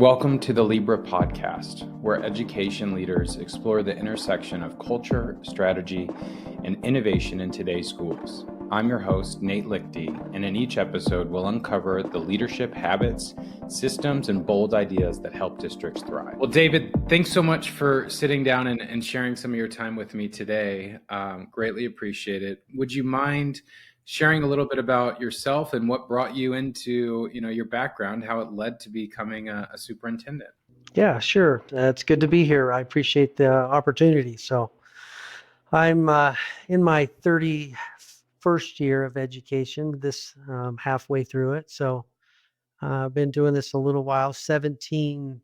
Welcome to the Libra podcast, where education leaders explore the intersection of culture, strategy, and innovation in today's schools. I'm your host, Nate Lichte, and in each episode, we'll uncover the leadership habits, systems, and bold ideas that help districts thrive. Well, David, thanks so much for sitting down and sharing some of your time with me today. Greatly appreciate it. Would you mind sharing a little bit about yourself and what brought you into, your background, how it led to becoming a superintendent? Yeah, sure. It's good to be here. I appreciate the opportunity. So I'm in my 31st year of education, this halfway through it. So I've been doing this a little while. 17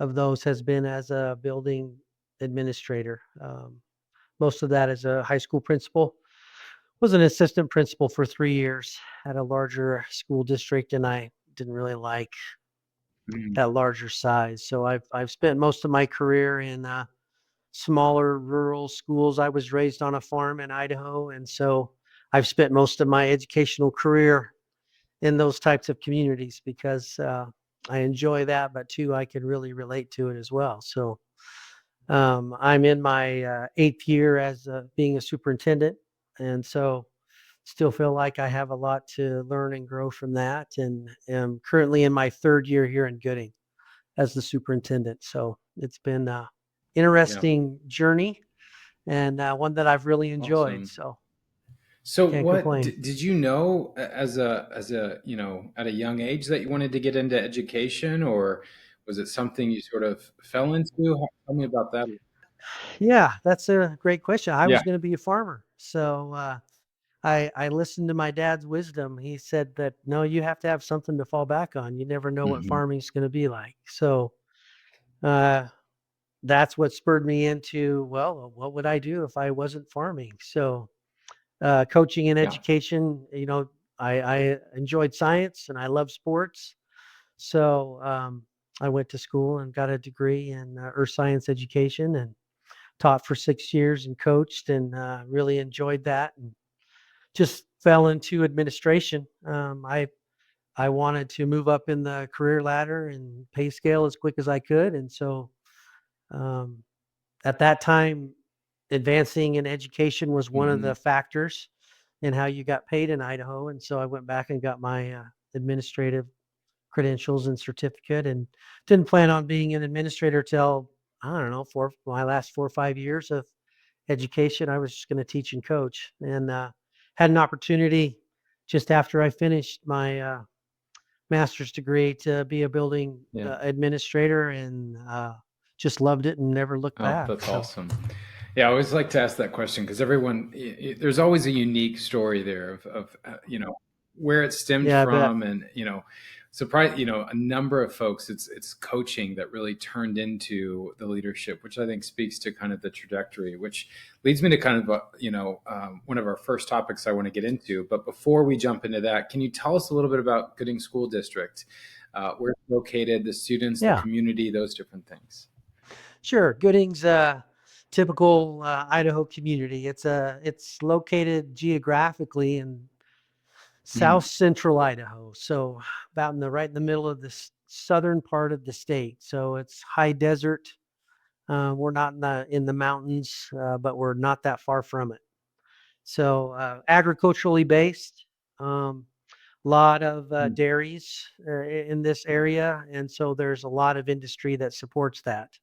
of those has been as a building administrator. Most of that as a high school principal. Was an assistant principal for 3 years at a larger school district, and I didn't really like that larger size. So I've spent most of my career in smaller rural schools. I was raised on a farm in Idaho, and so I've spent most of my educational career in those types of communities because I enjoy that, but too, I can really relate to it as well. So I'm in my 8th year as being a superintendent, and so still feel like I have a lot to learn and grow from that, and am currently in my 3rd year here in Gooding as the superintendent. So it's been a interesting journey and one that I've really enjoyed. Awesome. So So can't what complain. did you know as a, at a young age that you wanted to get into education, or was it something you sort of fell into? Tell me about that. Yeah, that's a great question. I Yeah. was going to be a farmer. So I listened to my dad's wisdom. He said that, no, you have to have something to fall back on. You never know what Mhm. farming's going to be like. So uh, that's what spurred me into, well, what would I do if I wasn't farming? So coaching and Yeah. education, I enjoyed science and I love sports. So I went to school and got a degree in earth science education and taught for 6 years and coached and really enjoyed that and just fell into administration. I wanted to move up in the career ladder and pay scale as quick as I could. And so um, at that time, advancing in education was one of the Mhm. factors in how you got paid in Idaho. And so I went back and got my administrative credentials and certificate and didn't plan on being an administrator till, I don't know, for my last 4 or 5 years of education. I was just going to teach and coach and had an opportunity just after I finished my master's degree to be a building Yeah. administrator and just loved it and never looked Oh, back. that's So awesome. Yeah, I always like to ask that question because everyone, there's always a unique story there of where it stemmed yeah, I bet. from, and surprise, a number of folks. It's coaching that really turned into the leadership, which I think speaks to kind of the trajectory, which leads me to kind of one of our first topics I want to get into. But before we jump into that, can you tell us a little bit about Gooding School District, where it's located, the students, the Yeah, community, those different things? sure. Gooding's a typical Idaho community. It's located geographically in south Mhm. central Idaho, so about right in the middle of the southern part of the state. So it's high desert. We're not in the mountains, but we're not that far from it. So agriculturally based. Lot of dairies in this area, and so there's a lot of industry that supports that.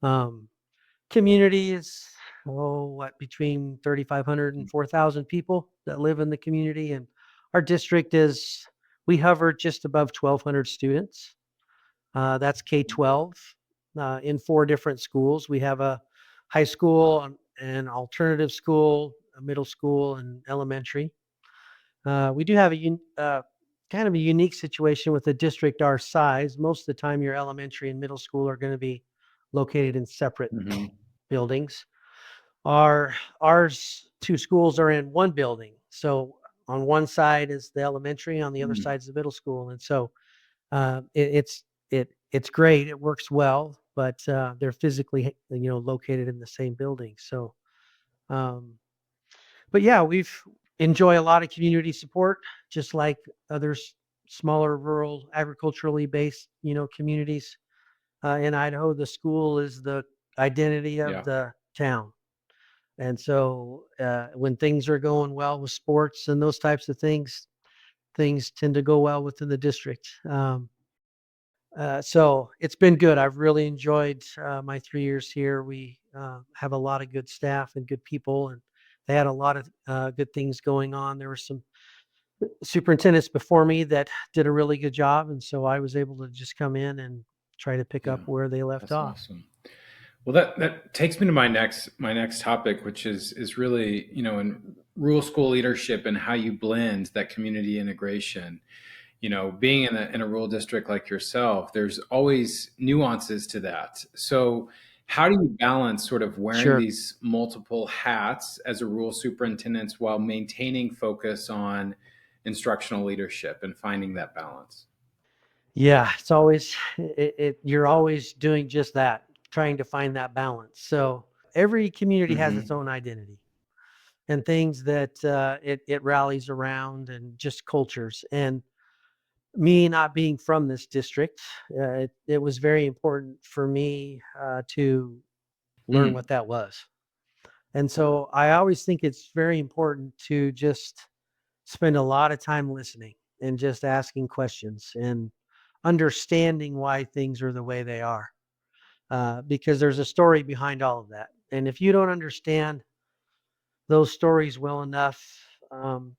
Um, Community is, between 3,500 and 4,000 people that live in the community, and our district we hover just above 1,200 students. That's K-12 in 4 different schools. We have a high school, an alternative school, a middle school, and elementary. We do have kind of a unique situation with a district our size. Most of the time, your elementary and middle school are going to be located in separate Mhm. buildings. Ours 2 schools are in one building. So on one side is the elementary, on the other Mhm. side is the middle school, and so it's great. It works well, but they're physically located in the same building. So, um, but yeah, we've enjoy a lot of community support, just like other smaller rural agriculturally based, communities. In Idaho, the school is the identity of Yeah. the town. And so when things are going well with sports and those types of things tend to go well within the district. So it's been good. I've really enjoyed my 3 years here. We have a lot of good staff and good people, and they had a lot of good things going on. There were some superintendents before me that did a really good job, and so I was able to just come in and try to pick Yeah. up where they left That's off. awesome. Well, that takes me to my next topic, which is really, in rural school leadership and how you blend that community integration. Being in a rural district like yourself, there's always nuances to that. So how do you balance sort of wearing Sure. these multiple hats as a rural superintendent while maintaining focus on instructional leadership and finding that balance? Yeah, it's always you're always doing just that, trying to find that balance. So every community has its Hmm. own identity and things that it rallies around and just cultures. And me not being from this district, it was very important for me to learn Mm. what that was. And so I always think it's very important to just spend a lot of time listening and just asking questions and understanding why things are the way they are. Because there's a story behind all of that. And if you don't understand those stories well enough,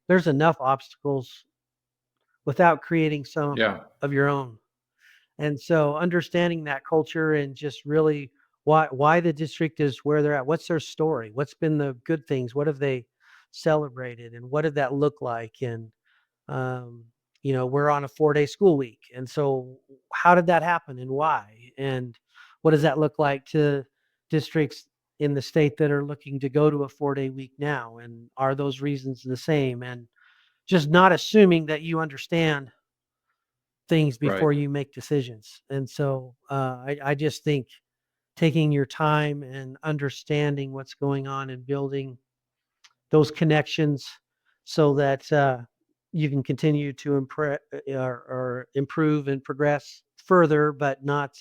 there's enough obstacles without creating some Yeah. of your own. And so understanding that culture and just really why the district is where they're at, what's their story? What's been the good things? What have they celebrated and what did that look like? And um, we're on a 4-day school week. And so how did that happen and why? And what does that look like to districts in the state that are looking to go to a 4-day week now? And are those reasons the same? And just not assuming that you understand things Right. before you make decisions. And so I just think taking your time and understanding what's going on and building those connections so that you can continue to or improve and progress further, but not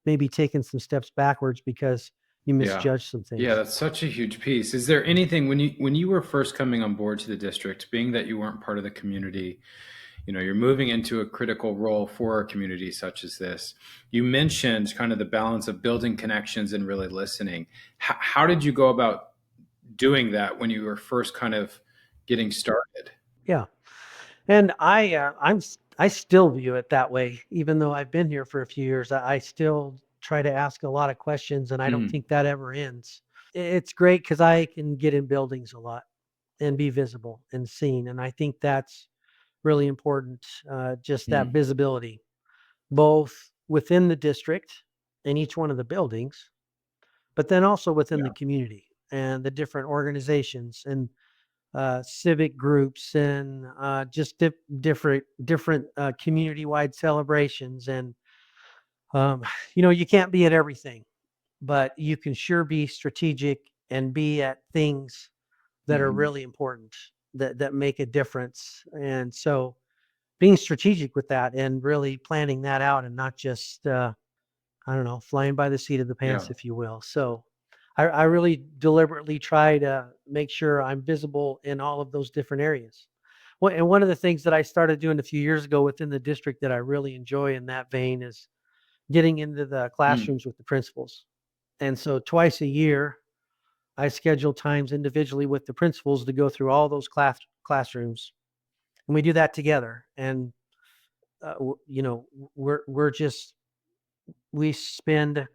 maybe taking some steps backwards because you Yeah. misjudge some Yeah, things. that's such a huge piece. Is there anything when you were first coming on board to the district, being that you weren't part of the community, you're moving into a critical role for a community such as this. You mentioned kind of the balance of building connections and really listening. How did you go about doing that when you were first kind of getting started? Yeah. And I still view it that way, even though I've been here for a few years. I still try to ask a lot of questions, and I don't Mm, think that ever ends. It's great because I can get in buildings a lot and be visible and seen, and I think that's really important. Just that mm, visibility, both within the district and each one of the buildings, but then also within the yeah, community and the different organizations and civic groups and just different community-wide celebrations. And um, you can't be at everything, but you can sure be strategic and be at things that are mhm, really important that make a difference. And so being strategic with that and really planning that out and not just I don't know, flying by the seat of the yeah, pants, if you will. So I really deliberately try to make sure I'm visible in all of those different areas. Well, and one of the things that I started doing a few years ago within the district that I really enjoy in that vein is getting into the mm, classrooms with the principals. And so twice a year, I schedule times individually with the principals to go through all those classrooms, and we do that together. And we're just we spend a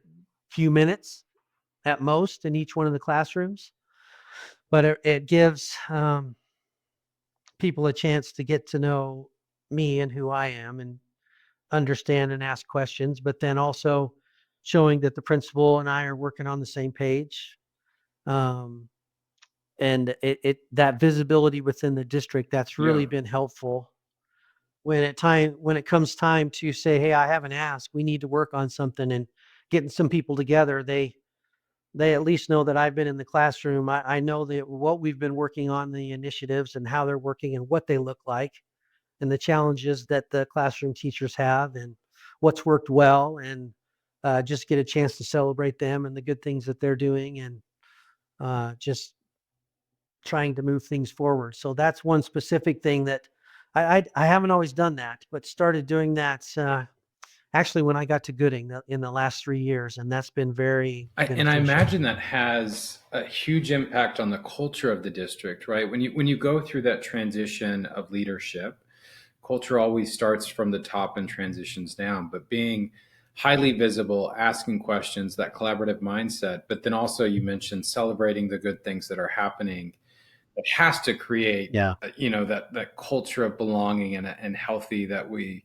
few minutes at most in each one of the classrooms, but it gives people a chance to get to know me and who I am and understand and ask questions, but then also showing that the principal and I are working on the same page. Um, and that visibility within the district that's yeah, really been helpful when it comes time to say, hey, I have an ask, we need to work on something, and getting some people together. They at least know that I've been in the classroom. I know that what we've been working on, the initiatives and how they're working and what they look like. and the challenges that the classroom teachers have and what's worked well, and just get a chance to celebrate them and the good things that they're doing, and just trying to move things forward. So that's one specific thing that I haven't always done that, but started doing that actually when I got to Gooding in the last 3 years, and that's been very And I beneficial. imagine that has a huge impact on the culture of the district, right? When you go through that transition of leadership, culture always starts from the top and transitions down. But being highly visible, asking questions, that collaborative mindset, but then also you mentioned celebrating the good things that are happening. It has to create, Yeah. that culture of belonging and healthy that we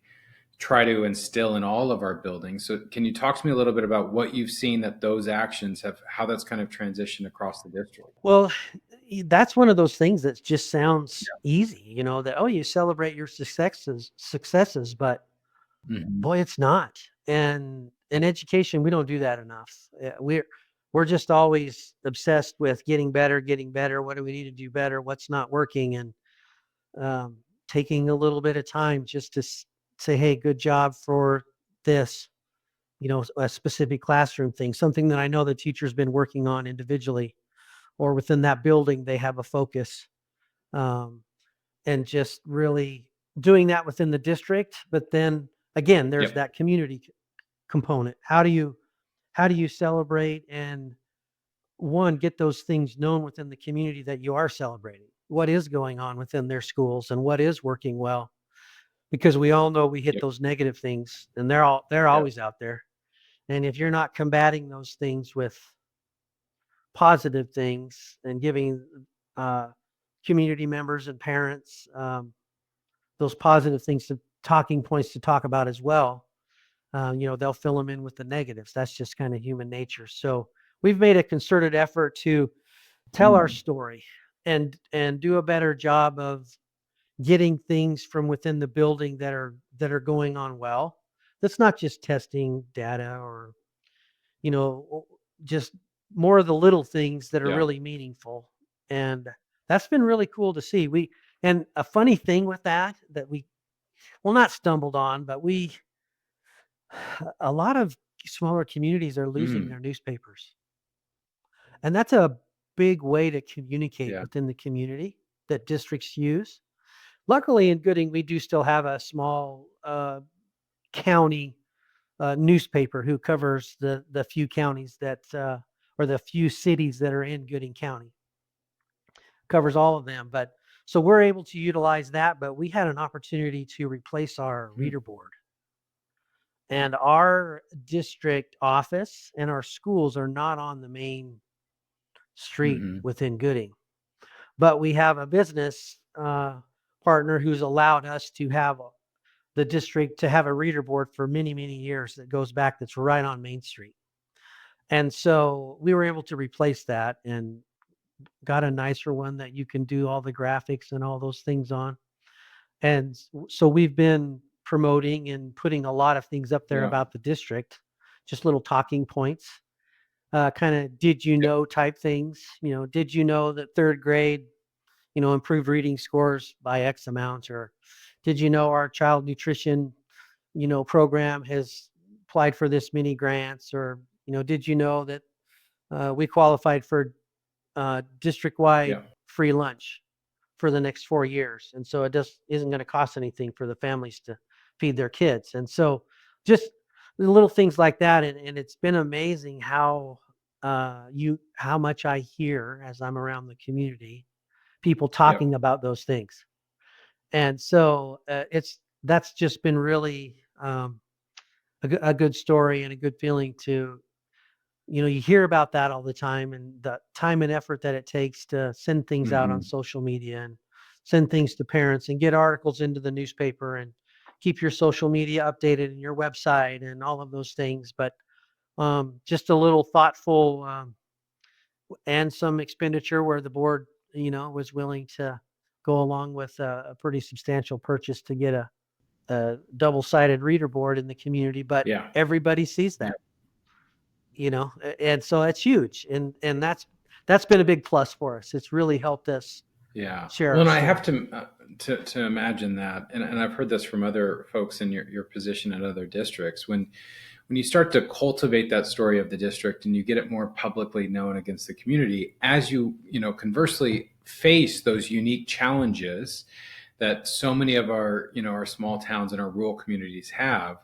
try to instill in all of our buildings. So can you talk to me a little bit about what you've seen that those actions have, how that's kind of transitioned across the district? Well, that's one of those things that just sounds easy, that, oh, you celebrate your successes, but Hmm. boy, it's not. And in education, we don't do that enough. We're just always obsessed with getting better, getting better. What do we need to do better? What's not working? And um, taking a little bit of time just to say, hey, good job for this, a specific classroom thing, something that I know the teacher's been working on individually or within that building, they have a focus, um, and just really doing that within the district. But then again, there's Yep. that community component. How do you celebrate and one, get those things known within the community that you are celebrating? What is going on within their schools and what is working well? Because we all know we hit Yep. those negative things, and they're Yep. always out there. And if you're not combating those things with positive things and giving uh, community members and parents those positive things to talking points to talk about as well, they'll fill them in with the negatives. That's just kind of human nature. So we've made a concerted effort to tell our Mm. story and do a better job of getting things from within the building that are going on well. That's not just testing data or just more of the little things that are Yeah. really meaningful. And that's been really cool to see. And a funny thing with that we, well, not stumbled on, but a lot of smaller communities are losing Mm. their newspapers. And that's a big way to communicate Yeah. within the community that districts use. Luckily in Gooding, we do still have a small county newspaper who covers the few counties or the few cities that are in Gooding County, covers all of them. But so we're able to utilize that. But we had an opportunity to replace our Mm. reader board, and our district office and our schools are not on the main street Hmm. within Gooding, but we have a business partner who's allowed us to have the district to have a reader board for many, many years that goes back, that's right on Main Street. And so we were able to replace that and got a nicer one that you can do all the graphics and all those things on. And so we've been promoting and putting a lot of things up there Yeah. about the district, just little talking points, kind of did you Yep. know type things. Did you know that third grade, improved reading scores by X amount? Or did you know our child nutrition, program has applied for this many grants? Or, did you know that we qualified for district-wide Yeah. free lunch for the next 4 years? And so it just isn't going to cost anything for the families to feed their kids. And so just the little things like that. And it's been amazing how much I hear as I'm around the community, people Yep. talking about those things. And so that's just been really a good story and a good feeling to, you hear about that all the time, and the time and effort that it takes to send things out on Hmm. social media and send things to parents and get articles into the newspaper and keep your social media updated and your website and all of those things. But just a little thoughtful and some expenditure where the board, was willing to go along with a pretty substantial purchase to get a double-sided reader board in the community. But Yeah. everybody sees Yeah. that, and so it's huge. And that's been a big plus for us. It's really helped us Yeah. share Well, our and I have story. to imagine that, and I've heard this from other folks in your position at other districts. When you start to cultivate that story of the district and you get it more publicly known against the community, as conversely face those unique challenges that so many of our our small towns and our rural communities have,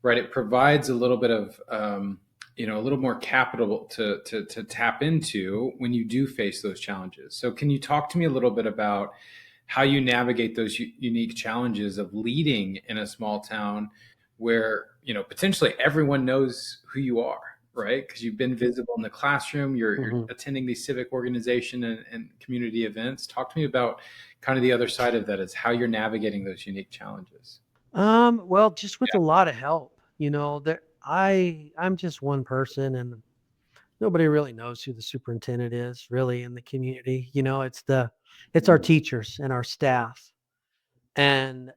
right? It provides a little bit of a little more capital to tap into when you do face those challenges. So, can you talk to me a little bit about how you navigate those unique challenges of leading in a small town where potentially everyone knows who you are, right? Because you've been visible in the classroom, you're Mhm. attending these civic organization and community events. Talk to me about kind of the other side of that, is how you're navigating those unique challenges. Well, just with a lot of help, there I'm just one person and nobody really knows who the superintendent is really in the community. It's our teachers and our staff and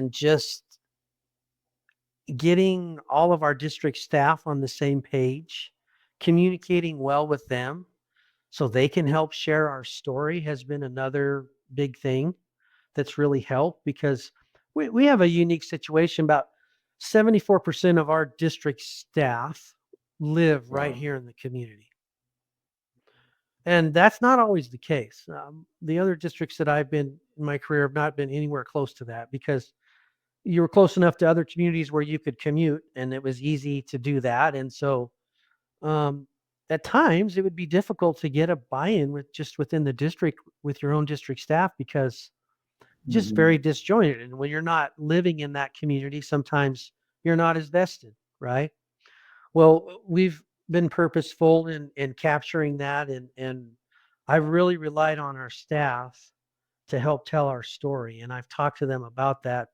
just getting all of our district staff on the same page, communicating well with them so they can help share our story has been another big thing that's really helped because we have a unique situation. About 74% of our district staff live right Wow. here in the community. And that's not always the case. The other districts that I've been in my career have not been anywhere close to that because you were close enough to other communities where you could commute and it was easy to do that. And so um, at times it would be difficult to get a buy-in with just within the district with your own district staff because just Mhm. very disjointed. And when you're not living in that community, sometimes you're not as vested, right? Well, we've been purposeful in capturing that and I've really relied on our staff to help tell our story. And I've talked to them about that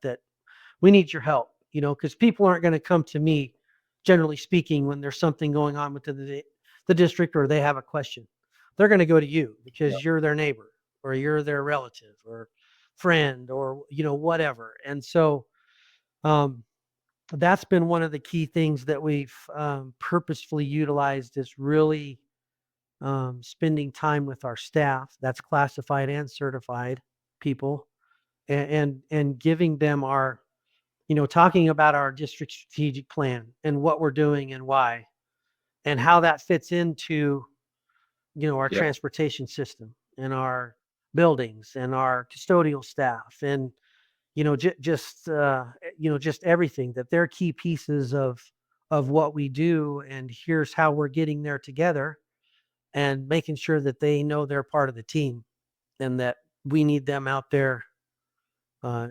we need your help, because people aren't going to come to me, generally speaking, when there's something going on within the district or they have a question. They're going to go to you Yeah. because you're their neighbor or you're their relative or friend or, whatever. And so um, that's been one of the key things that we've purposefully utilized is really spending time with our staff. That's classified and certified people and giving them our talking about our district strategic plan and what we're doing and why, and how that fits into, our Yeah. transportation system and our buildings and our custodial staff and, just everything that they're key pieces of what we do. And here's how we're getting there together and making sure that they know they're part of the team and that we need them out there, uh,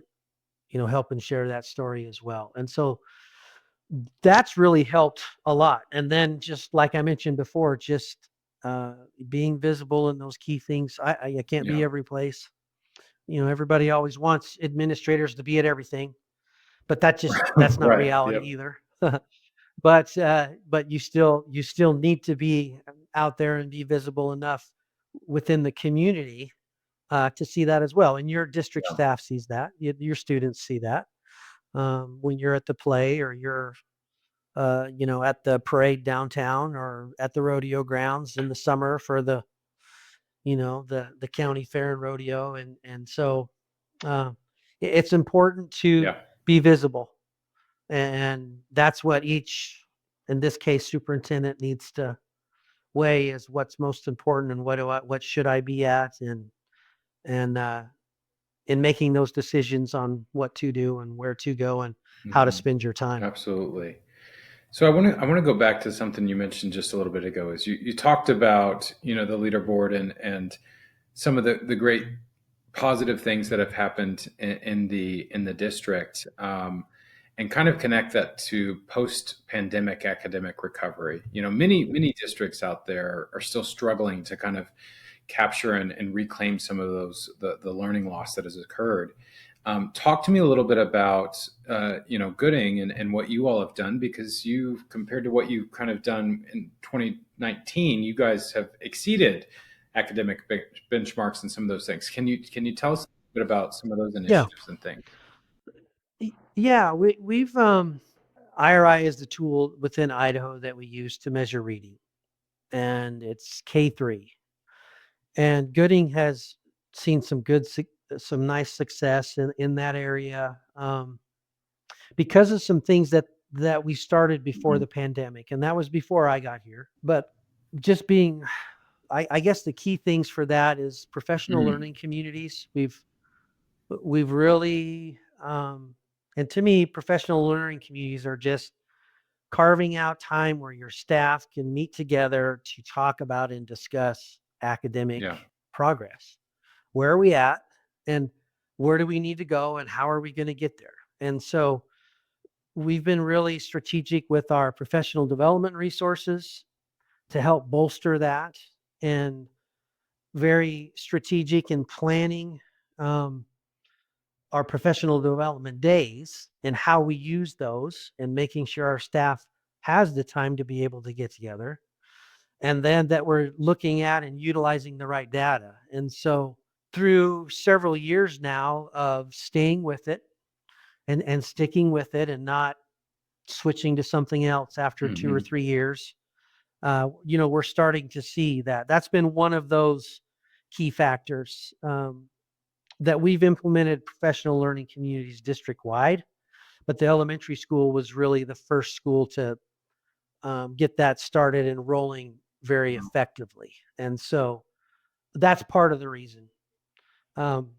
helping share that story as well. And so that's really helped a lot. And then just like I mentioned before, just uh, being visible in those key things. I can't be Yeah. every place. Everybody always wants administrators to be at everything, but that's not Right. reality Yep. either. But you still need to be out there and be visible enough within the community to see that as well. And your district Yeah. staff sees that. Your students see that when you're at the play or you're at the parade downtown or at the rodeo grounds in the summer for the county fair and rodeo. And so uh, it's important to Yeah. be visible. And that's what each, in this case, superintendent needs to weigh is what's most important and what should I be at and in making those decisions on what to do and where to go and how to Mhm. spend your time. Absolutely. So I want to go back to something you mentioned just a little bit ago. Is you talked about the leaderboard and some of the great positive things that have happened in the district, and kind of connect that to post pandemic academic recovery. Many districts out there are still struggling to kind of capture and reclaim some of the learning loss that has occurred. Talk to me a little bit about Gooding and what you all have done, because you've, compared to what you've kind of done in 2019, you guys have exceeded academic benchmarks and some of those things. Can you tell us a bit about some of those Yeah. initiatives and things? Yeah, we've IRI is the tool within Idaho that we use to measure reading, and it's K3. And Gooding has seen some nice success in that area, because of some things that we started before Mhm. the pandemic, and that was before I got here. But just being, I guess the key things for that is professional Mhm. learning communities. We've really, and to me, professional learning communities are just carving out time where your staff can meet together to talk about and discuss academic Yeah. progress. Where are we at, and where do we need to go, and how are we going to get there? And so we've been really strategic with our professional development resources to help bolster that, and very strategic in planning um, our professional development days and how we use those, and making sure our staff has the time to be able to get together, and then that we're looking at and utilizing the right data. And so through several years now of staying with it and sticking with it and not switching to something else after 2 or 3 years, we're starting to see that that's been one of those key factors, that we've implemented professional learning communities district wide, but the elementary school was really the first school to get that started and rolling very Wow. effectively. And so that's part of the reason. Um,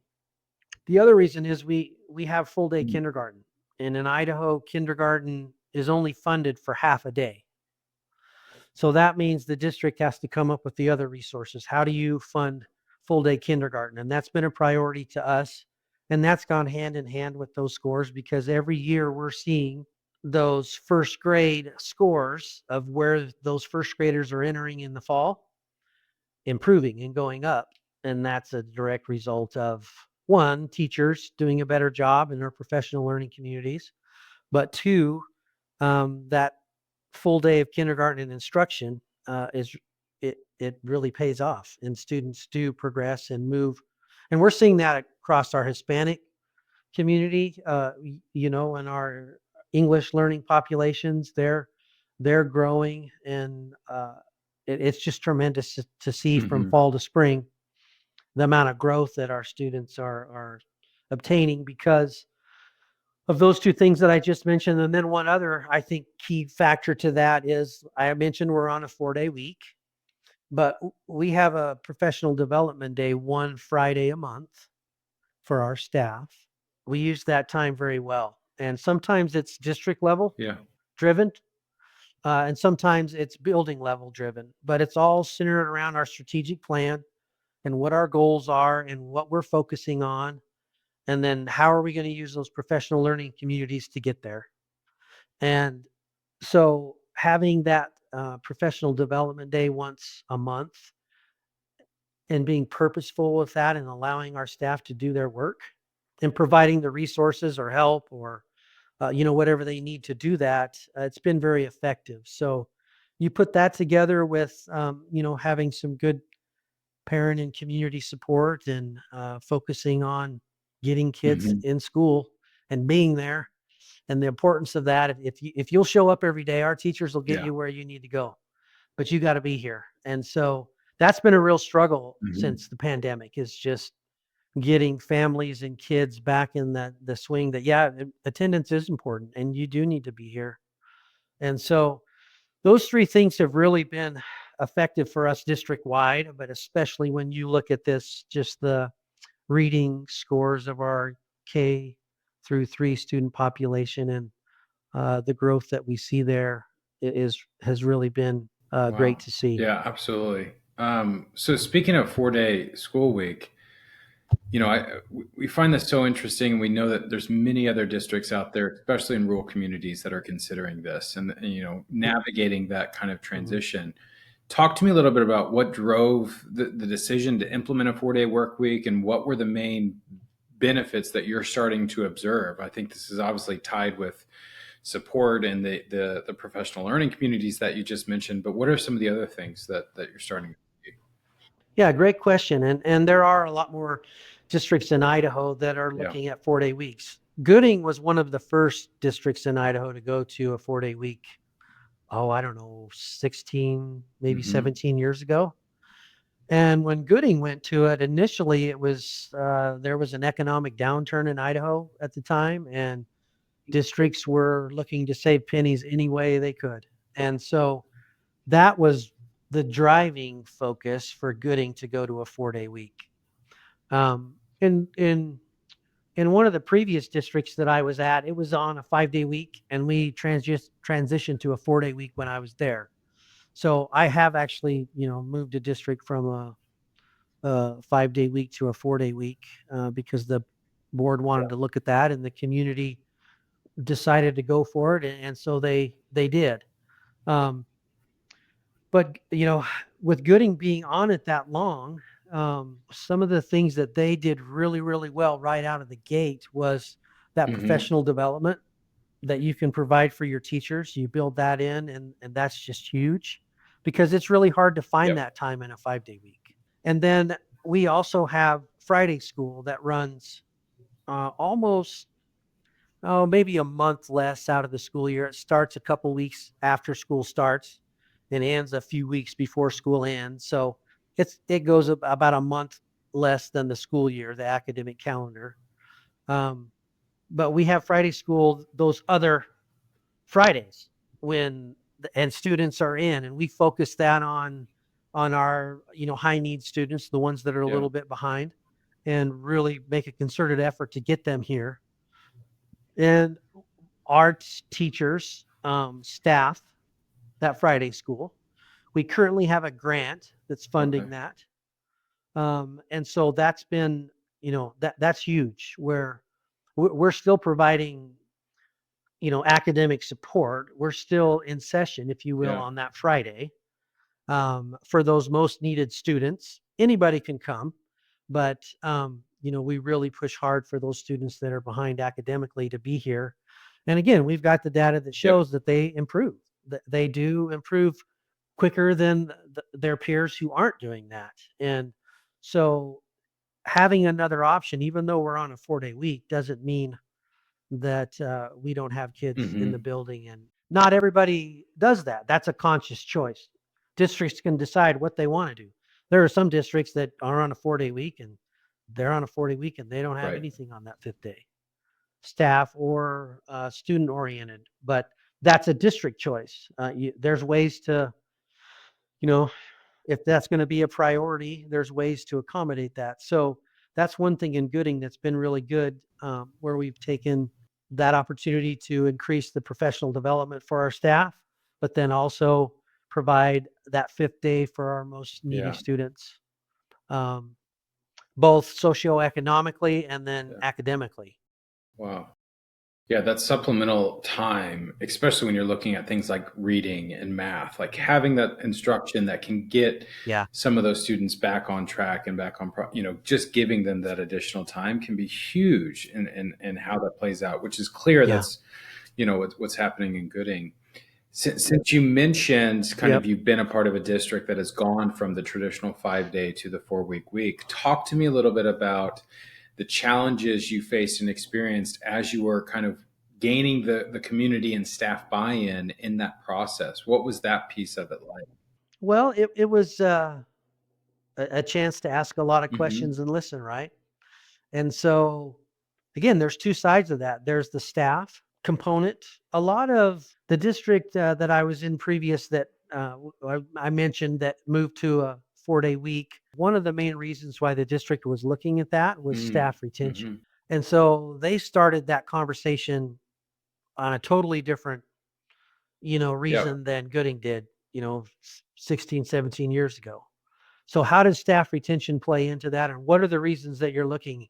the other reason is we have full day Mhm. kindergarten, and in Idaho, kindergarten is only funded for half a day. So that means the district has to come up with the other resources. How do you fund full day kindergarten? And that's been a priority to us. And that's gone hand in hand with those scores, because every year we're seeing those first grade scores of where those first graders are entering in the fall improving and going up. And that's a direct result of, one, teachers doing a better job in their professional learning communities, but two, that full day of kindergarten and instruction is it really pays off, and students do progress and move. And we're seeing that across our Hispanic community, and our English learning populations. They're growing, and it's just tremendous to see from Mhm. fall to spring the amount of growth that our students are obtaining because of those two things that I just mentioned. And then one other, I think, key factor to that is I mentioned we're on a 4-day week, but we have a professional development day one Friday a month for our staff. We use that time very well. And sometimes it's district level Yeah. driven, and sometimes it's building level driven, but it's all centered around our strategic plan and what our goals are and what we're focusing on. And then how are we going to use those professional learning communities to get there? And so having that professional development day once a month and being purposeful with that and allowing our staff to do their work and providing the resources or help or whatever they need to do that, it's been very effective. So you put that together with having some good parent and community support and focusing on getting kids Mhm. in school and being there, and the importance of that. If you'll show up every day, our teachers will get Yeah. you where you need to go, but you got to be here. And so that's been a real struggle Mhm. since the pandemic, is just getting families and kids back in the swing that, yeah, attendance is important and you do need to be here. And so those three things have really been effective for us district wide, but especially when you look at this, just the reading scores of our K through 3 student population, and the growth that we see there has really been great Wow. to see. Yeah, absolutely. So speaking of 4-day school week, we find this so interesting. We know that there's many other districts out there, especially in rural communities, that are considering this and navigating that kind of Mhm. transition. Talk to me a little bit about what drove the decision to implement a 4-day work week, and what were the main benefits that you're starting to observe. I think this is obviously tied with support and the professional learning communities that you just mentioned, but what are some of the other things that you're starting to see? Yeah, great question. And there are a lot more districts in Idaho that are Yeah. looking at 4-day weeks. Gooding was one of the first districts in Idaho to go to a 4-day week. Oh, I don't know, 16, maybe Hmm. 17 years ago. And when Gooding went to it, initially it was there was an economic downturn in Idaho at the time, and districts were looking to save pennies any way they could. And so that was the driving focus for Gooding to go to a 4-day week. Um, in in in one of the previous districts that I was at, it was on a 5-day week, and we transitioned to a 4-day week when I was there. So I have actually, moved a district from a 5-day week to a 4-day week because the board wanted to look at that, and the community decided to go for it, and so they did. Um, but with Gooding being on it that long, some of the things that they did really, really well right out of the gate was that Mm-hmm. professional development that you can provide for your teachers. You build that in, and that's just huge because it's really hard to find Yep. that time in a 5-day week. And then we also have Friday school that runs almost maybe a month less out of the school year. It starts a couple weeks after school starts and ends a few weeks before school ends. So it goes about a month less than the school year, the academic calendar. Um, but we have Friday school those other Fridays and students are in, and we focus that on our high need students, the ones that are a Yeah. little bit behind, and really make a concerted effort to get them here. And our teachers, staff that Friday school. We currently have a grant that's Okay. funding that. And so that's been, that's huge where we're still providing, academic support. We're still in session, if you will, Yeah. on that Friday for those most needed students. Anybody can come, but, we really push hard for those students that are behind academically to be here. And again, we've got the data that Yep. shows that they improve, that they do improve quicker than their peers who aren't doing that. And so having another option, even though we're on a 4-day week, doesn't mean that we don't have kids in the Mm-hmm. building. And not everybody does that. That's a conscious choice. Districts can decide what they want to do. There are some districts that are on a 4-day week, and they're on a 4-day week and they don't have Right. anything on that 5th day, staff or student oriented. But that's a district choice. There's ways to, you know, if that's going to be a priority, there's ways to accommodate that. So that's one thing in Gooding that's been really good, where we've taken that opportunity to increase the professional development for our staff, but then also provide that 5th day for our most needy Yeah. students, um, both socioeconomically and then Yeah. academically. Wow. Yeah, that supplemental time, especially when you're looking at things like reading and math, like having that instruction that can get Yeah. some of those students back on track and back on, just giving them that additional time can be huge in how that plays out, which is clear. Yeah. That's, what's happening in Gooding. Since you mentioned kind of Yep. you've been a part of a district that has gone from the traditional 5-day to the 4-week week, talk to me a little bit about the challenges you faced and experienced as you were kind of gaining the community and staff buy-in in that process. What was that piece of it like? Well, it was a chance to ask a lot of Hmm. questions and listen, right? And so, again, there's two sides of that. There's the staff component. A lot of the district that I was in previous that I mentioned that moved to a 4-day week. One of the main reasons why the district was looking at that was staff retention. Mm-hmm. And so they started that conversation on a totally different, Yep. reason than Gooding did, 16, 17 years ago. So how does staff retention play into that? And what are the reasons that you're looking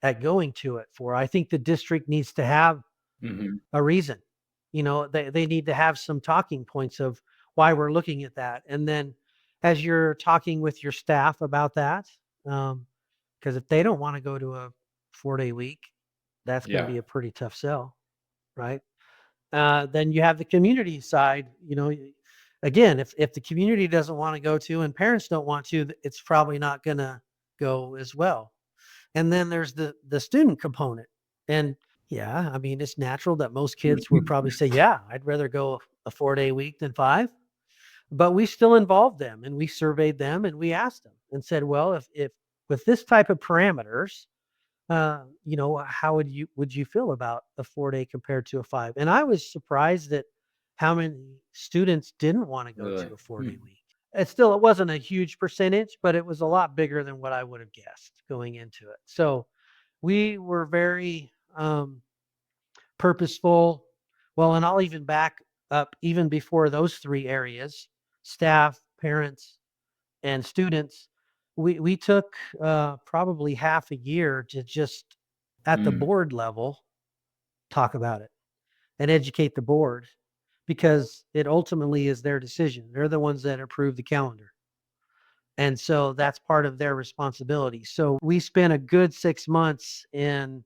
at going to it for? I think the district needs to have Mm-hmm. a reason. They need to have some talking points of why we're looking at that. And then as you're talking with your staff about that, because if they don't want to go to a 4-day week, that's going to Yeah. be a pretty tough sell, right? Then you have the community side. Again, if the community doesn't want to go to and parents don't want to, it's probably not going to go as well. And then there's the student component. And yeah, I mean, it's natural that most kids would probably say, yeah, I'd rather go a 4-day week than 5. But we still involved them and we surveyed them and we asked them. and said, well, if with this type of parameters, how would you feel about a 4-day compared to a 5? And I was surprised at how many students didn't want to go Really? to a 4-day week. It wasn't a huge percentage, but it was a lot bigger than what I would have guessed going into it. So we were very purposeful. Well, and I'll even back up even before those three areas: staff, parents, and students. We took probably half a year to just at the Mm, board level talk about it and educate the board, because it ultimately is their decision. They're the ones that approve the calendar. And so that's part of their responsibility. So we spent a good 6 months in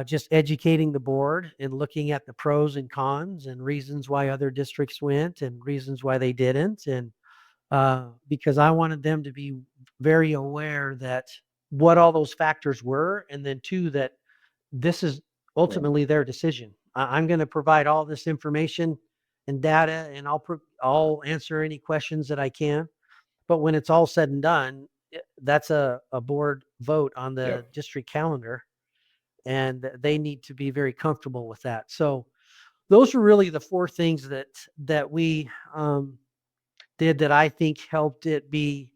just educating the board and looking at the pros and cons and reasons why other districts went and reasons why they didn't. And because I wanted them to be very aware that what all those factors were. And then two, that this is right. ultimately their decision. I'm going to provide all this information and data, and I'll answer any questions that I can. But when it's all said and done, that's a board vote on the Yep. district calendar, and they need to be very comfortable with that. So those are really the four things that we did that I think helped it be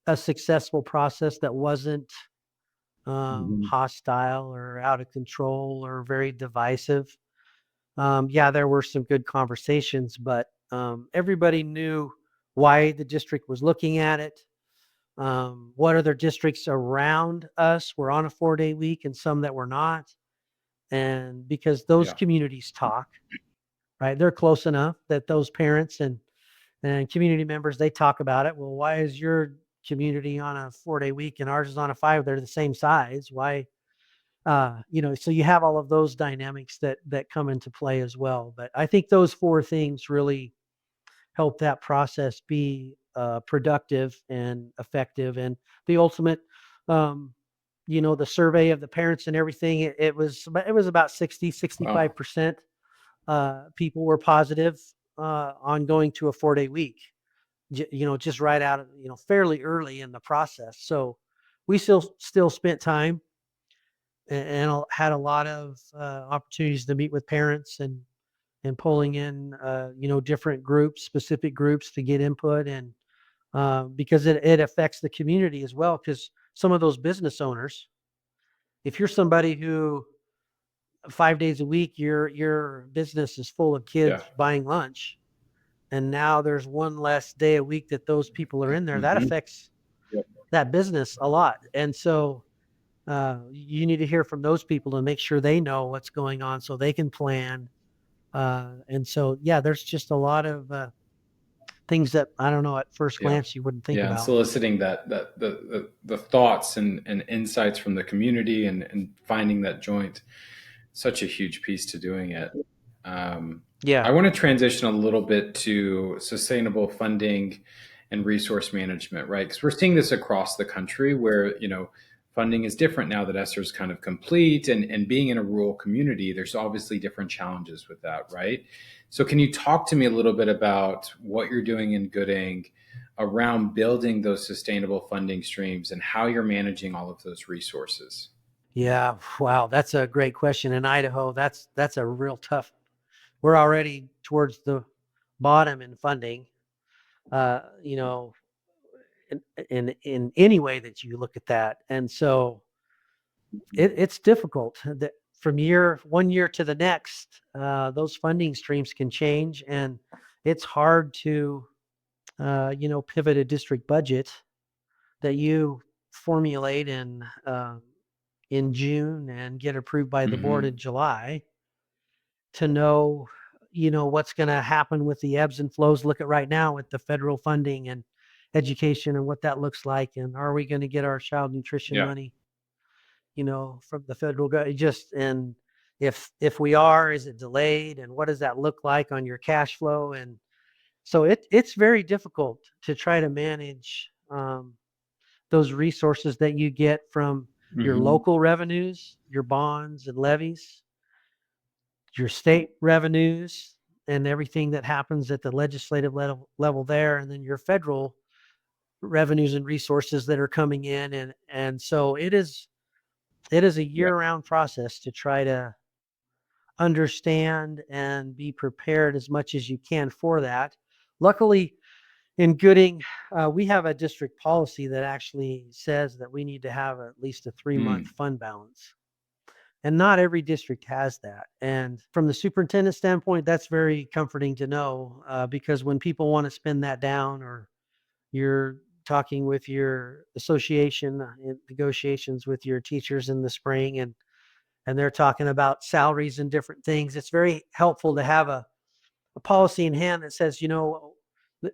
a successful process that wasn't Mhm. hostile or out of control or very divisive. Yeah, there were some good conversations, but everybody knew why the district was looking at it. What other districts around us were on a 4-day week and some that were not. And because those Yeah. communities talk, right? They're close enough that those parents and community members, they talk about it. Well, why is your community on a 4-day week and ours is on a 5? They're the same size. Why? So you have all of those dynamics that come into play as well. But I think those four things really help that process be productive and effective. And the ultimate, um, the survey of the parents and everything, it was about 60, Wow. 65% people were positive on going to a 4-day week. Just right out of, fairly early in the process. So we still spent time and had a lot of opportunities to meet with parents and pulling in different groups, specific groups, to get input. And because it affects the community as well, because some of those business owners, if you're somebody who 5 days a week your business is full of Yeah. kids buying lunch, and now there's one less day a week that those people are in there, that Hmm. affects Yep. that business a lot. And so you need to hear from those people and make sure they know what's going on so they can plan. And so, yeah, there's just a lot of things that I don't know at first Yeah. glance you wouldn't think Yeah. And about. soliciting the thoughts and insights from the community and finding that joint, such a huge piece to doing it. Um, Yeah. I want to transition a little bit to sustainable funding and resource management, right? Because we're seeing this across the country where, funding is different now that ESSER is kind of complete, and being in a rural community, there's obviously different challenges with that, right? So can you talk to me a little bit about what you're doing in Gooding around building those sustainable funding streams and how you're managing all of those resources? Yeah. Wow. That's a great question. In Idaho, that's a real tough. We're already towards the bottom in funding. Uh, you know, in any way that you look at that. And so it's difficult that from one year to the next, those funding streams can change, and it's hard to, pivot a district budget that you formulate in June and get approved by the board Hmm. in July to know, what's going to happen with the ebbs and flows. Look at right now with the federal funding and education and what that looks like. And are we going to get our child nutrition Yeah. money, from the federal government? And if we are, is it delayed? And what does that look like on your cash flow? And so it's very difficult to try to manage those resources that you get from your Hmm. local revenues, your bonds and levies, your state revenues, and everything that happens at the legislative level there, and then your federal revenues and resources that are coming in. And so it is a Yeah. year-round process to try to understand and be prepared as much as you can for that. Luckily, in Gooding, we have a district policy that actually says that we need to have at least a 3-month Mm. fund balance. And not every district has that. And from the superintendent standpoint, that's very comforting to know, because when people want to spend that down, or you're talking with your association in negotiations with your teachers in the spring, and they're talking about salaries and different things, it's very helpful to have a policy in hand that says,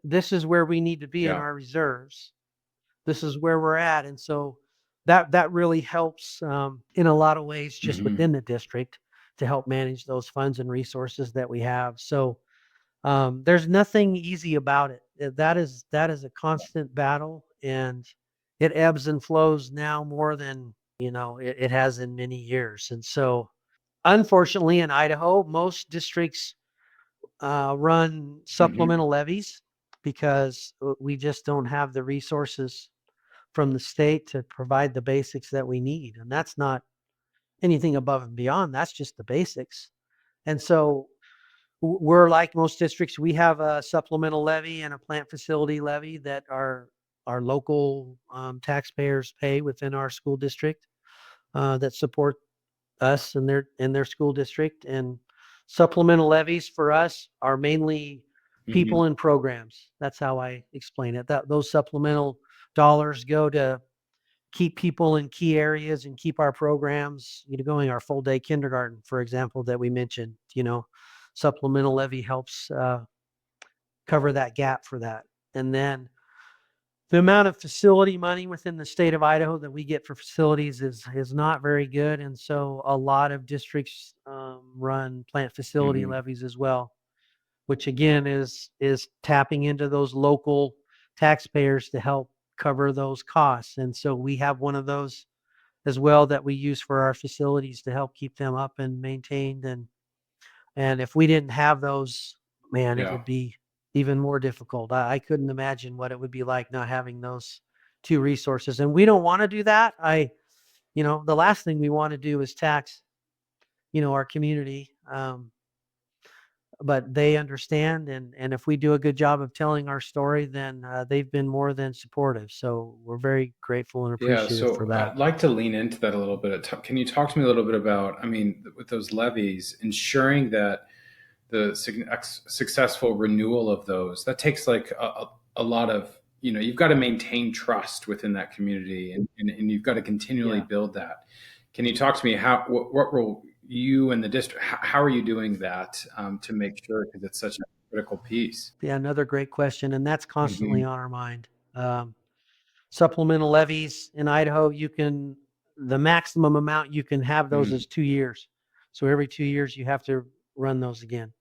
this is where we need to be in Yeah. our reserves. This is where we're at. And so that really helps, in a lot of ways, just Hmm. within the district, to help manage those funds and resources that we have. So there's nothing easy about it. That is a constant battle, and it ebbs and flows now more than it has in many years. And so, unfortunately, in Idaho, most districts run Hmm. supplemental levies because we just don't have the resources from the state to provide the basics that we need. And that's not anything above and beyond. That's just the basics. And so we're like most districts. We have a supplemental levy and a plant facility levy that our local taxpayers pay within our school district, that support us and their school district. And supplemental levies for us are mainly Hmm. people and programs. That's how I explain it. That those supplemental dollars go to keep people in key areas and keep our programs, going. Our full day kindergarten, for example, that we mentioned, supplemental levy helps cover that gap for that. And then the amount of facility money within the state of Idaho that we get for facilities is not very good. And so a lot of districts run plant facility Hmm. levies as well, which again is tapping into those local taxpayers to help cover those costs. And so we have one of those as well that we use for our facilities to help keep them up and maintained. And if we didn't have those, man, it Yeah. would be even more difficult. I couldn't imagine what it would be like not having those two resources. And we don't want to do that. The last thing we want to do is tax, our community. But they understand, and if we do a good job of telling our story, then they've been more than supportive. So we're very grateful and Yeah, appreciative for so that. I'd like to lean into that a little bit. Can you talk to me a little bit about, I mean, with those levies, ensuring that the successful renewal of those, that takes like a lot of, you've got to maintain trust within that community, and you've got to continually Yeah. build that. Can you talk to me what role you and the district, how are you doing that, to make sure, because it's such a critical piece? Yeah, another great question, and that's constantly Hmm. on our mind. Um, Supplemental levies in Idaho, the maximum amount you can have those Hmm. is 2 years. So every 2 years you have to run those again.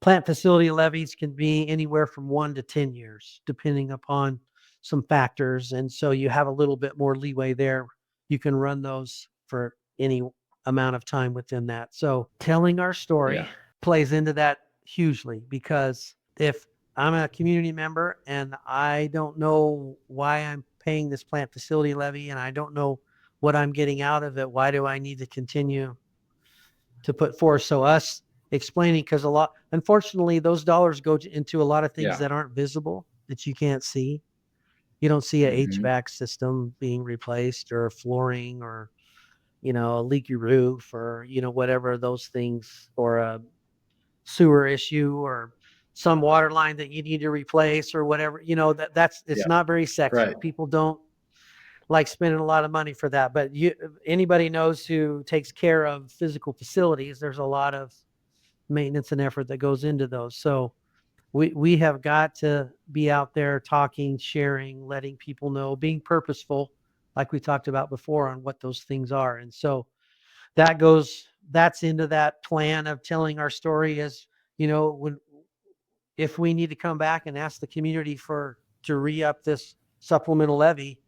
Plant facility levies can be anywhere from 1 to 10 years, depending upon some factors. And so you have a little bit more leeway there. You can run those for any amount of time within that. So telling our story Yeah. plays into that hugely, because if I'm a community member and I don't know why I'm paying this plant facility levy and I don't know what I'm getting out of it, why do I need to continue to put forth? So us explaining, because unfortunately, those dollars go into a lot of things Yeah. that aren't visible, that you can't see. You don't see a Hmm. HVAC system being replaced, or flooring, or, a leaky roof, or, whatever those things, or a sewer issue, or some water line that you need to replace, or whatever, it's Yeah. not very sexy. Right. People don't like spending a lot of money for that. But anybody knows who takes care of physical facilities, there's a lot of maintenance and effort that goes into those. So we have got to be out there talking, sharing, letting people know, being purposeful, like we talked about before, on what those things are. And so that's into that plan of telling our story. As when if we need to come back and ask the community to re-up this supplemental levy,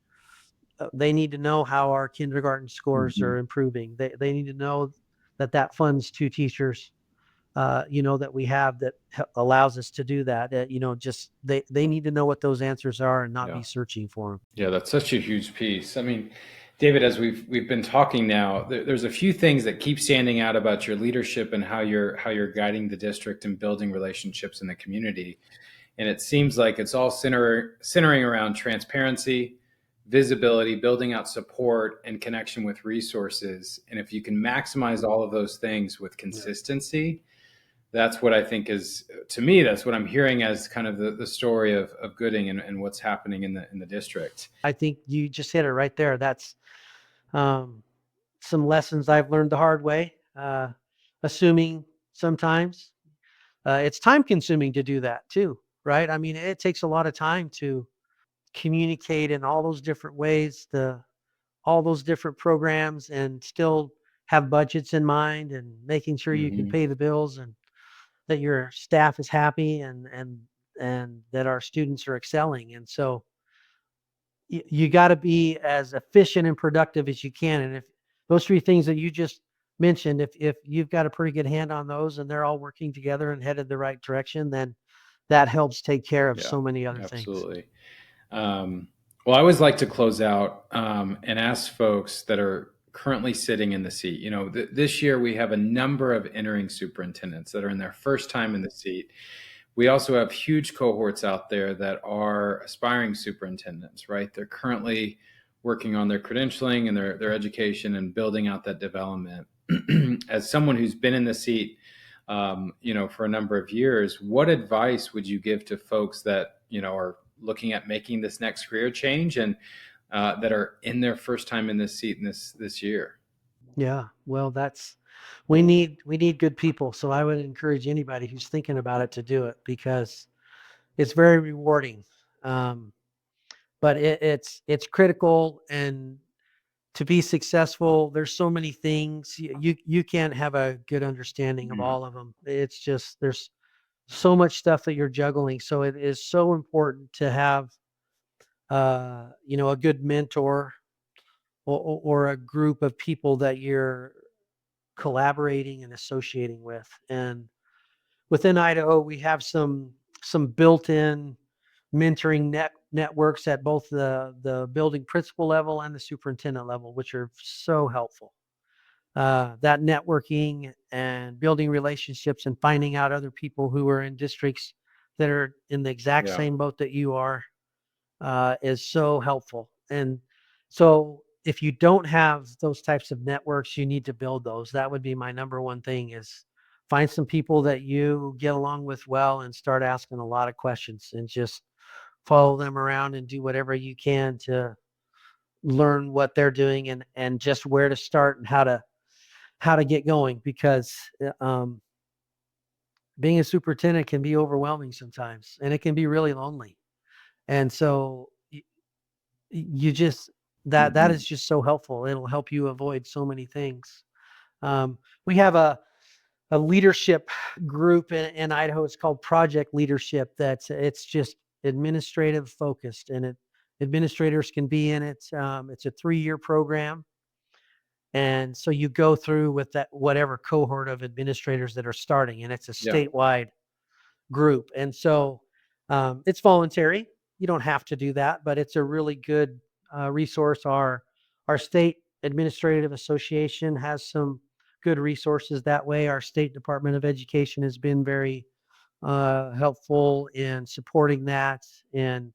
they need to know how our kindergarten scores Hmm. are improving. They need to know that funds two teachers that we have that allows us to do that. Just they need to know what those answers are and not Yeah. be searching for them. Yeah, that's such a huge piece. I mean, David, as we've been talking now, there's a few things that keep standing out about your leadership and how you're guiding the district and building relationships in the community. And it seems like it's all centering around transparency, visibility, building out support, and connection with resources. And if you can maximize all of those things with consistency, that's what I think is, to me, that's what I'm hearing as kind of the story of Gooding and what's happening in the district. I think you just hit it right there. That's um, some lessons I've learned the hard way. Assuming sometimes it's time consuming to do that too, right? I mean, it takes a lot of time to communicate in all those different ways, all those different programs, and still have budgets in mind and making sure you can Hmm. pay the bills and that your staff is happy and that our students are excelling. And so you got to be as efficient and productive as you can. And if those three things that you just mentioned, if you've got a pretty good hand on those and they're all working together and headed the right direction, then that helps take care of Yeah, so many other things. absolutely. Um, well, I always like to close out and ask folks that are currently sitting in the seat. This year we have a number of entering superintendents that are in their first time in the seat. We also have huge cohorts out there that are aspiring superintendents, right? They're currently working on their credentialing and their education and building out that development. As someone who's been in the seat, for a number of years, what advice would you give to folks that, are looking at making this next career change and that are in their first time in this seat in this year? Yeah, well, we need good people. So I would encourage anybody who's thinking about it to do it because it's very rewarding. Um, but it's critical, and to be successful, there's so many things you can't have a good understanding of Mm. all of them. It's just there's so much stuff that you're juggling. So it is so important to have a good mentor or a group of people that you're collaborating and associating with. And within Idaho, we have some built-in mentoring networks at both the building principal level and the superintendent level, which are so helpful. That networking and building relationships and finding out other people who are in districts that are in the exact Yeah. same boat that you are is so helpful. And so if you don't have those types of networks, you need to build those. That would be my number one thing is find some people that you get along with well and start asking a lot of questions and just follow them around and do whatever you can to learn what they're doing and just where to start and how to get going because being a superintendent can be overwhelming sometimes and it can be really lonely. And so you just that Hmm. is just so helpful. It'll help you avoid so many things. We have a leadership group in Idaho. It's called Project Leadership. It's just administrative focused, and administrators can be in it. It's a 3-year program, and so you go through with that whatever cohort of administrators that are starting, and it's a Yeah. statewide group. And so it's voluntary. You don't have to do that, but it's a really good resource. Our state administrative association has some good resources that way. Our state Department of Education has been very helpful in supporting that, and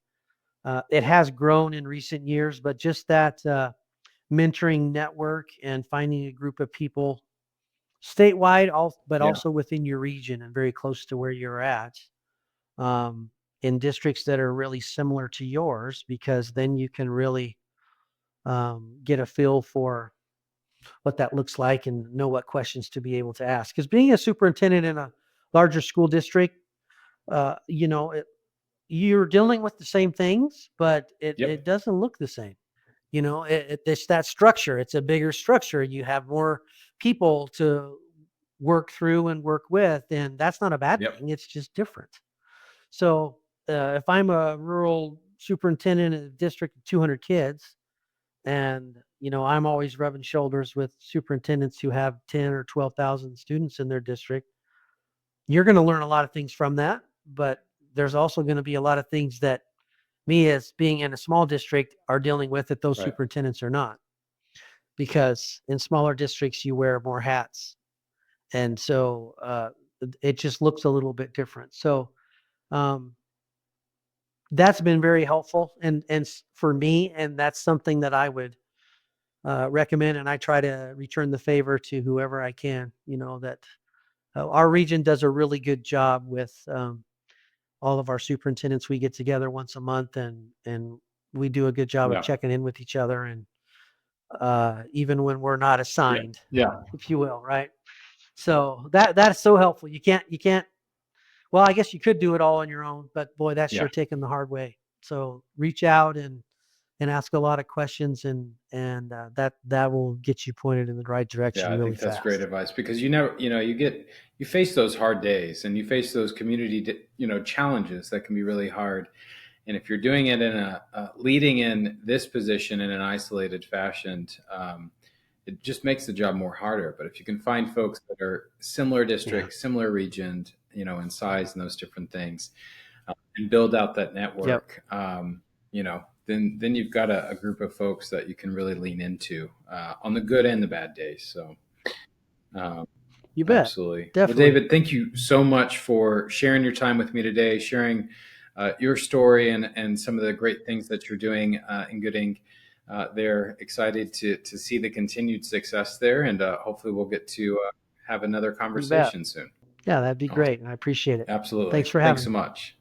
it has grown in recent years. But just that mentoring network and finding a group of people statewide, but Yeah. also within your region and very close to where you're at um, in districts that are really similar to yours, because then you can really get a feel for what that looks like and know what questions to be able to ask. Because being a superintendent in a larger school district, uh, you know, it, you're dealing with the same things, but it Yep. doesn't look the same. It's that structure. It's a bigger structure. You have more people to work through and work with, and that's not a bad Yep. thing. It's just different. So if I'm a rural superintendent in a district of 200 kids, and I'm always rubbing shoulders with superintendents who have 10 or 12,000 students in their district, you're going to learn a lot of things from that, but there's also going to be a lot of things that me, as being in a small district, are dealing with that those Right. superintendents are not, because in smaller districts you wear more hats, and so it just looks a little bit different. So um, that's been very helpful, and for me, and that's something that I would recommend, and I try to return the favor to whoever I can. That our region does a really good job with all of our superintendents. We get together once a month, and we do a good job of Yeah. checking in with each other, and even when we're not Yeah. assigned, Yeah. if you will, right? So that's so helpful. You can't. Well, I guess you could do it all on your own, but boy, that's Yeah. sure taken the hard way. So reach out and ask a lot of questions, and that will get you pointed in the right Yeah, direction I really think that's great fast. advice because you face those hard days and you face those community, challenges that can be really hard. And if you're doing it in leading in this position in an isolated fashion, it just makes the job more harder. But if you can find folks that are similar Yeah. districts, similar region, in size and those different things, and build out that Yep. network, then you've got a group of folks that you can really lean into on the good and the bad days. So. Um, You bet. Absolutely. Well, Definitely. David, thank you so much for sharing your time with me today, sharing your story and some of the great things that you're doing in Gooding. They're excited to see the continued success there, and hopefully we'll get to have another You bet. conversation soon. Yeah, that'd be Awesome. great. I appreciate it. Absolutely. Thanks for Thanks having so me. much.